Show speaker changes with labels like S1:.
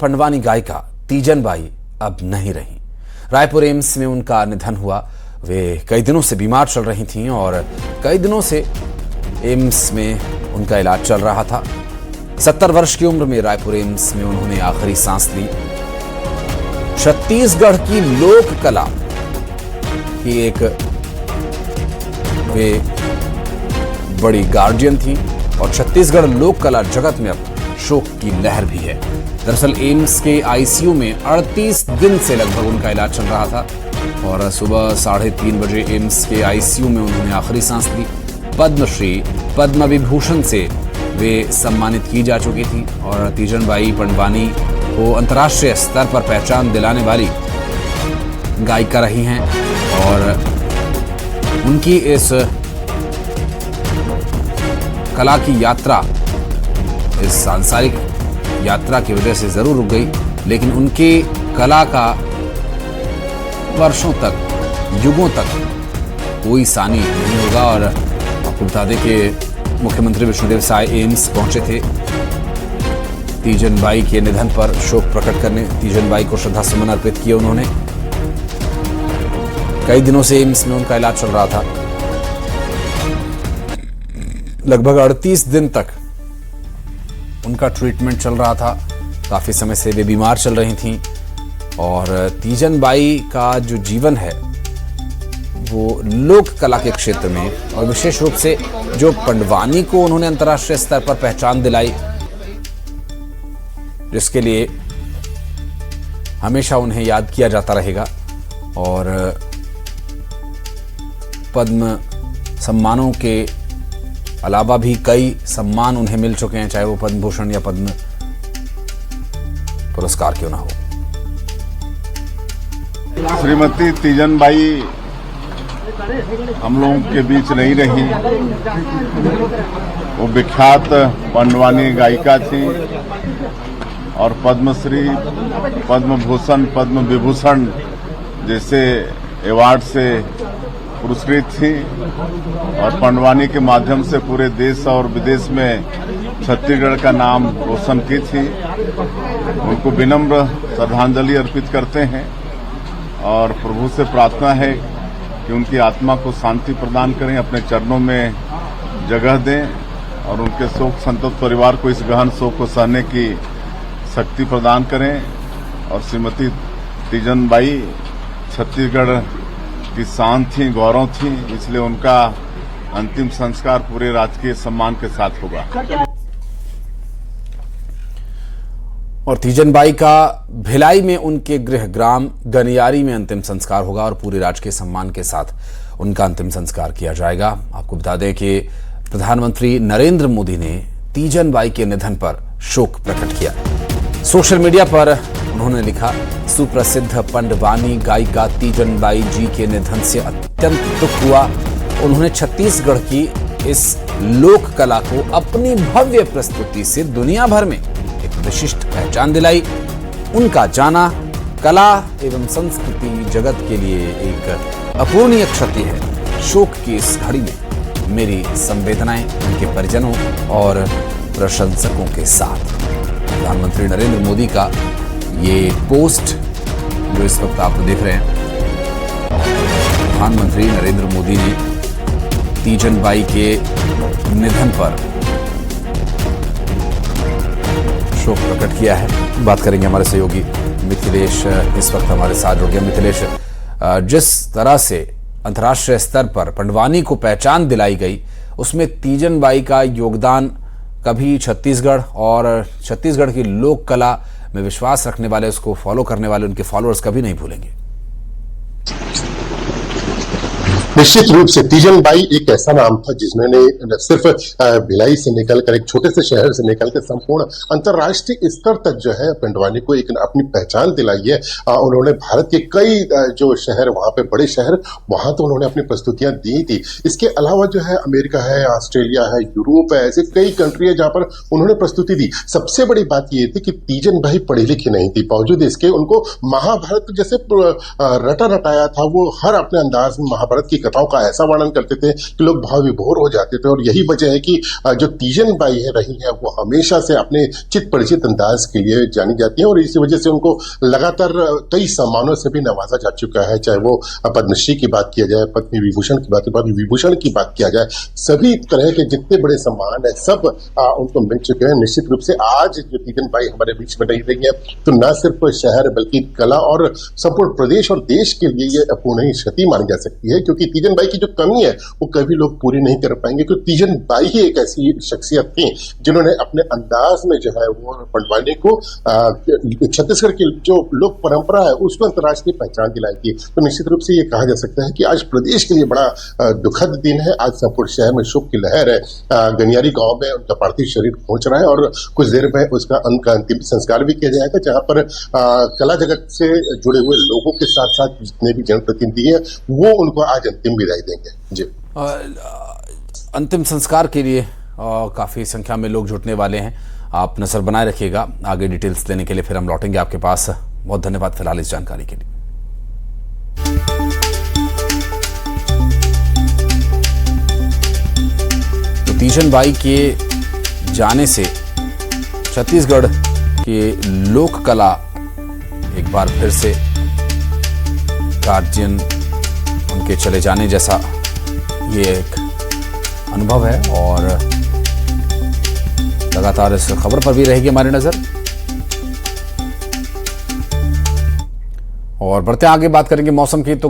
S1: पंडवानी गायिका तीजन बाई अब नहीं रहीं। रायपुर एम्स में उनका निधन हुआ। वे कई दिनों से बीमार चल रही थीं और कई दिनों से एम्स में उनका इलाज चल रहा था। 70 वर्ष की उम्र में रायपुर एम्स में उन्होंने आखिरी सांस ली। छत्तीसगढ़ की लोक कला की एक वे बड़ी गार्जियन थी और छत्तीसगढ़ लोक कला जगत में अब शोक की लहर भी है। दरअसल एम्स के आईसीयू में 38 दिन से लगभग उनका इलाज चल रहा था और सुबह 3:30 बजे एम्स के आईसीयू में उन्होंने आखिरी सांस ली। पद्मश्री, पद्म विभूषण से वे सम्मानित की जा चुकी थी और तीजन बाई पंडवानी को अंतर्राष्ट्रीय स्तर पर पहचान दिलाने वाली गायिका रही हैं और उनकी इस कला की यात्रा, इस सांसारिक यात्रा की वजह से जरूर रुक गई, लेकिन उनकी कला का वर्षों तक, युगों तक कोई सानी नहीं होगा। और आपको बता दें कि मुख्यमंत्री विष्णुदेव साय एम्स पहुंचे थे तीजन बाई के निधन पर शोक प्रकट करने। तीजन बाई को श्रद्धा सुमन अर्पित किए उन्होंने। कई दिनों से एम्स में उनका इलाज चल रहा था। लगभग 38 दिन तक उनका ट्रीटमेंट चल रहा था। काफी समय से वे बीमार चल रही थीं और तीजन बाई का जो जीवन है वो लोक कला के क्षेत्र में और विशेष रूप से जो पंडवानी को उन्होंने अंतर्राष्ट्रीय स्तर पर पहचान दिलाई, जिसके लिए हमेशा उन्हें याद किया जाता रहेगा। और पद्म सम्मानों के अलावा भी कई सम्मान उन्हें मिल चुके हैं, चाहे वो पद्म भूषण या पद्म पुरस्कार क्यों ना हो।
S2: श्रीमती तीजन बाई हम लोगों के बीच नहीं रही। वो विख्यात पंडवानी गायिका थी और पद्मश्री, पद्म भूषण, पद्म विभूषण जैसे अवार्ड से पुरस्कृत थी और पंडवानी के माध्यम से पूरे देश और विदेश में छत्तीसगढ़ का नाम रोशन की थी। उनको विनम्र श्रद्धांजलि अर्पित करते हैं और प्रभु से प्रार्थना है कि उनकी आत्मा को शांति प्रदान करें, अपने चरणों में जगह दें और उनके शोक संतप्त परिवार को इस गहन शोक को सहने की शक्ति प्रदान करें। और श्रीमती तीजन बाई छत्तीसगढ़ की शान थी, गौरव थी, इसलिए उनका अंतिम संस्कार पूरे राजकीय सम्मान के साथ होगा।
S1: और तीजन बाई का भिलाई में उनके गृह ग्राम गनियारी में अंतिम संस्कार होगा और पूरे राजकीय सम्मान के साथ उनका अंतिम संस्कार किया जाएगा। आपको बता दें कि प्रधानमंत्री नरेंद्र मोदी ने तीजन बाई के निधन पर शोक प्रकट किया। सोशल मीडिया पर उन्होंने लिखा, सुप्रसिद्ध पंडवानी गायिका तीजन बाई जी के निधन से अत्यंत दुख हुआ। उन्होंने छत्तीसगढ़ की इस लोक कला को अपनी भव्य प्रस्तुति से दुनिया भर में एक विशिष्ट पहचान दिलाई। उनका जाना कला एवं संस्कृति जगत के लिए एक अपूर्णीय क्षति है। शोक की इस घड़ी में मेरी संवेदनाएं उनके परिजनों और प्रशंसकों के साथ। प्रधानमंत्री नरेंद्र मोदी का ये पोस्ट जो इस वक्त आप देख रहे हैं, प्रधानमंत्री नरेंद्र मोदी ने तीजन बाई के निधन पर शोक प्रकट किया है। बात करेंगे हमारे सहयोगी मिथिलेश, इस वक्त हमारे साथ जुड़ गए। मिथिलेश, जिस तरह से अंतर्राष्ट्रीय स्तर पर पंडवानी को पहचान दिलाई गई, उसमें तीजन बाई का योगदान कभी छत्तीसगढ़ और छत्तीसगढ़ की लोक कला में विश्वास रखने वाले, उसको फॉलो करने वाले उनके फॉलोअर्स कभी नहीं भूलेंगे।
S3: निश्चित रूप से तीजन बाई एक ऐसा नाम था जिसने सिर्फ भिलाई से निकलकर, एक छोटे से शहर से निकलकर संपूर्ण अंतर्राष्ट्रीय स्तर तक जो है पंडवानी को एक अपनी पहचान दिलाई है। उन्होंने भारत के कई जो शहर, वहां पे बड़े शहर, वहां तो उन्होंने अपनी प्रस्तुतियां दी थी। इसके अलावा जो है अमेरिका है, ऑस्ट्रेलिया है, यूरोप है, ऐसे कई कंट्री है जहां पर उन्होंने प्रस्तुति दी। सबसे बड़ी बात यह थी कि तीजन बाई पढ़ी लिखी नहीं थी, बावजूद इसके उनको महाभारत जैसे रटा रटाया था। वो हर अपने अंदाज में महाभारत की कथाओं का ऐसा वर्णन करते थे कि लोग भाव विभोर हो जाते थे। और यही वजह है कि जो तीजन बाई है रही है वो हमेशा से अपने चित परिचित अंदाज के लिए जानी जाती है और इसी वजह से उनको लगातार कई सम्मानों से भी नवाजा जा चुका है। चाहे वो पद्मश्री की बात किया जाए, पद्म विभूषण की बात, पद्म विभूषण की बात किया जाए, सभी तरह के जितने बड़े सम्मान है सब उनको मिल चुके हैं। निश्चित रूप से आज जो तीजन बाई हमारे बीच में नहीं रही है तो न सिर्फ शहर बल्कि कला और संपूर्ण प्रदेश और देश के लिए ये अपूर्ण ही क्षति मानी जा सकती है, क्योंकि तीजन बाई की जो कमी है वो कभी लोग पूरी नहीं कर पाएंगे। क्योंकि तीजन बाई ही एक ऐसी शख्सियत थी जिन्होंने अपने अंदाज में जो है वो पंडवानी को छत्तीसगढ़ की जो लोक परंपरा है उसको अंतर्राष्ट्रीय पहचान दिलाई थी। तो निश्चित रूप से ये कहा जा सकता है कि आज प्रदेश के लिए बड़ा दुखद दिन है। आज संपूर्ण शहर में शोक की लहर है। गनियारी गांव में उनका पार्थिव शरीर पहुंच रहा है और कुछ देर में उसका अंतिम संस्कार भी किया जाएगा, जहां पर कला जगत से जुड़े हुए लोगों के साथ साथ जितने भी जनप्रतिनिधि हैं वो उनको आज अंतिम विदाई देंगे। जी,
S1: अंतिम संस्कार के लिए काफी संख्या में लोग जुटने वाले हैं। आप नजर बनाए रखिएगा। आगे डिटेल्स देने के लिए फिर हम लौटेंगे आपके पास। बहुत धन्यवाद फिलहाल इस जानकारी के लिए। तो तीजन बाई के जाने से छत्तीसगढ़ की लोक कला एक बार फिर से गार्जियन उनके चले जाने जैसा ये एक अनुभव है और लगातार इस खबर पर भी रहेगी हमारी नजर। और बढ़ते आगे बात करेंगे मौसम की। तो